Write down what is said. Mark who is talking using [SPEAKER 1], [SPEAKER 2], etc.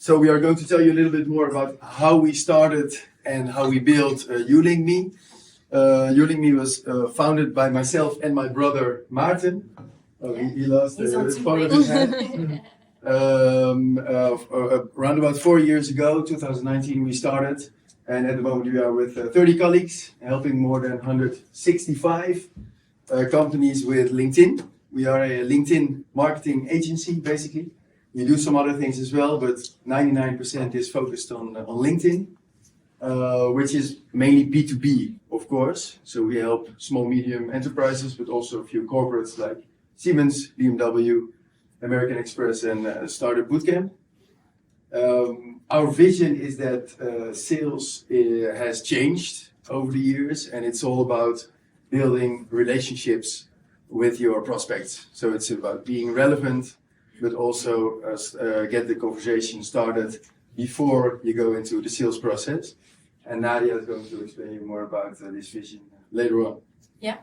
[SPEAKER 1] So we are going to tell you a little bit more about how we started and how we built YouLynq.me. YouLynq.me was founded by myself and my brother Maarten. Oh, he lost the part of his hand. Around about 4 years ago, 2019, we started. And at the moment we are with 30 colleagues, helping more than 165 companies with LinkedIn. We are a LinkedIn marketing agency, basically. We do some other things as well, but 99% is focused on LinkedIn, which is mainly B2B, of course. So we help small, medium enterprises, but also a few corporates like Siemens, BMW, American Express, and Startup Bootcamp. Our vision is that sales has changed over the years, and it's all about building relationships with your prospects. So it's about being relevant, but also get the conversation started before you go into the sales process. And Nadia is going to explain you more about this vision later on.
[SPEAKER 2] Yeah.